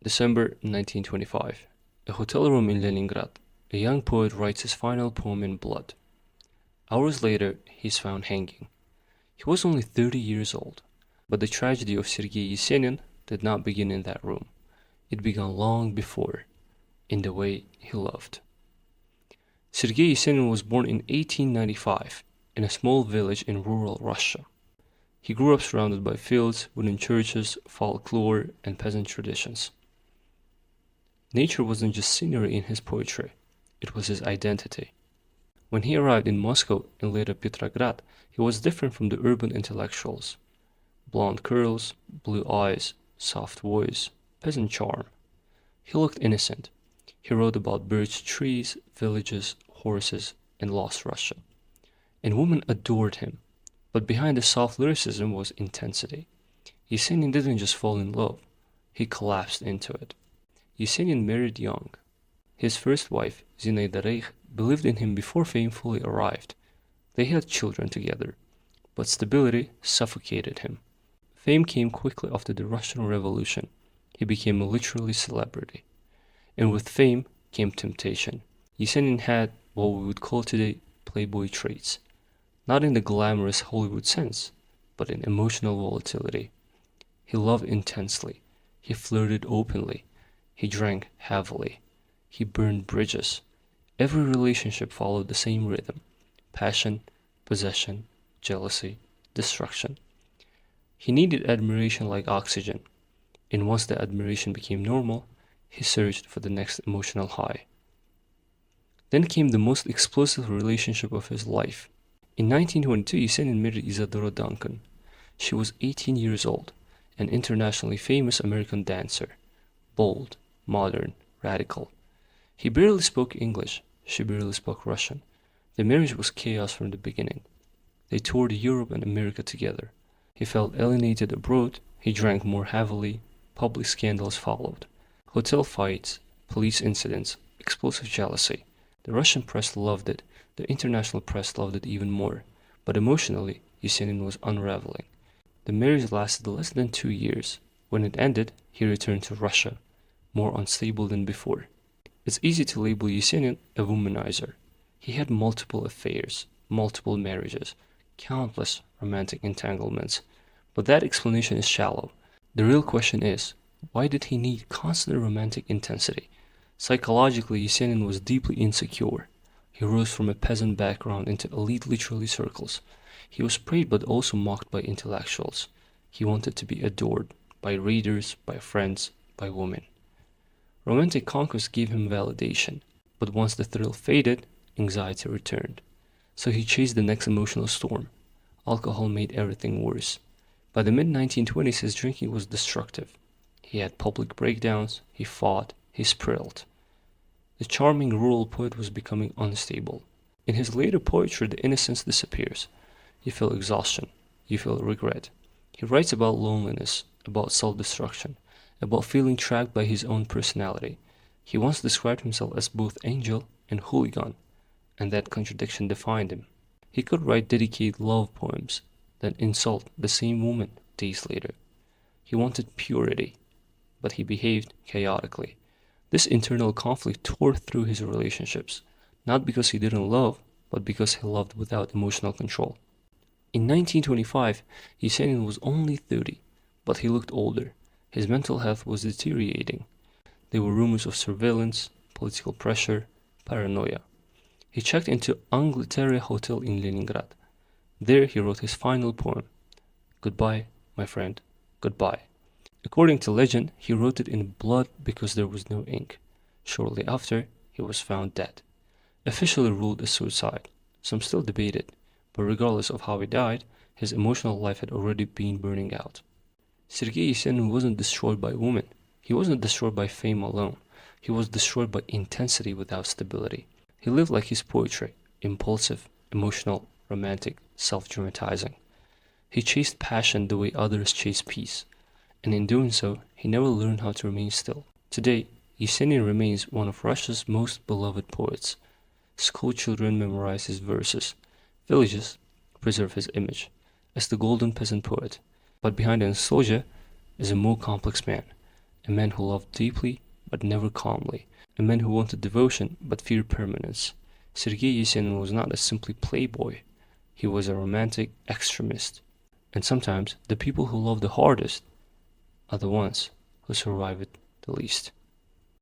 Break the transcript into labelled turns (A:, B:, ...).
A: December 1925. A hotel room in Leningrad. A young poet writes his final poem in blood. Hours later, he is found hanging. He was only 30 years old, but the tragedy of Sergei Yesenin did not begin in that room. It began long before, in the way he loved. Sergei Yesenin was born in 1895 in a small village in rural Russia. He grew up surrounded by fields, wooden churches, folklore, and peasant traditions. Nature wasn't just scenery in his poetry, it was his identity. When he arrived in Moscow and later Petrograd, he was different from the urban intellectuals. Blonde curls, blue eyes, soft voice, peasant charm. He looked innocent. He wrote about birch trees, villages, horses, and lost Russia. And women adored him. But behind the soft lyricism was intensity. Yesenin didn't just fall in love, he collapsed into it. Yesenin married young. His first wife, Zinaida, believed in him before fame fully arrived. They had children together, but stability suffocated him. Fame came quickly after the Russian Revolution. He became a literary celebrity. And with fame came temptation. Yesenin had what we would call today Playboy traits. Not in the glamorous Hollywood sense, but in emotional volatility. He loved intensely. He flirted openly. He drank heavily. He burned bridges. Every relationship followed the same rhythm: passion, possession, jealousy, destruction. He needed admiration like oxygen, and once the admiration became normal, he searched for the next emotional high. Then came the most explosive relationship of his life. In 1922, Yesenin married Isadora Duncan. She was 18 years old, an internationally famous American dancer, bold, modern, radical. He barely spoke English, she barely spoke Russian. The marriage was chaos from the beginning. They toured Europe and America together. He felt alienated abroad, he drank more heavily, public scandals followed. Hotel fights, police incidents, explosive jealousy. The Russian press loved it, the international press loved it even more, but emotionally, Yesenin was unraveling. The marriage lasted less than 2 years. When it ended, he returned to Russia, more unstable than before. It's easy to label Yesenin a womanizer. He had multiple affairs, multiple marriages, countless romantic entanglements, but that explanation is shallow. The real question is, why did he need constant romantic intensity? Psychologically, Yesenin was deeply insecure. He rose from a peasant background into elite literary circles. He was praised but also mocked by intellectuals. He wanted to be adored by readers, by friends, by women. Romantic conquest gave him validation, but once the thrill faded, anxiety returned. So he chased the next emotional storm. Alcohol made everything worse. By the mid-1920s, his drinking was destructive. He had public breakdowns, he fought, he spiraled. The charming rural poet was becoming unstable. In his later poetry, the innocence disappears. You feel exhaustion, you feel regret. He writes about loneliness, about self-destruction, about feeling trapped by his own personality. He once described himself as both angel and hooligan, and that contradiction defined him. He could write dedicated love poems, then insult the same woman days later. He wanted purity, but he behaved chaotically. This internal conflict tore through his relationships, not because he didn't love, but because he loved without emotional control. In 1925, Yesenin was only 30, but he looked older. His mental health was deteriorating. There were rumors of surveillance, political pressure, paranoia. He checked into Angleterre Hotel in Leningrad. There he wrote his final poem, "Goodbye, my friend, goodbye." According to legend, he wrote it in blood because there was no ink. Shortly after, he was found dead. Officially ruled a suicide. Some still debate it, but regardless of how he died, his emotional life had already been burning out. Sergei Yesenin wasn't destroyed by women. He wasn't destroyed by fame alone. He was destroyed by intensity without stability. He lived like his poetry, impulsive, emotional, romantic, self-dramatizing. He chased passion the way others chase peace, and in doing so, he never learned how to remain still. Today, Yesenin remains one of Russia's most beloved poets. School children memorize his verses. Villages preserve his image as the golden peasant poet. But behind the nostalgia is a more complex man, a man who loved deeply but never calmly, a man who wanted devotion but feared permanence. Sergei Yesenin was not a simply playboy, he was a romantic extremist. And sometimes the people who love the hardest are the ones who survive it the least.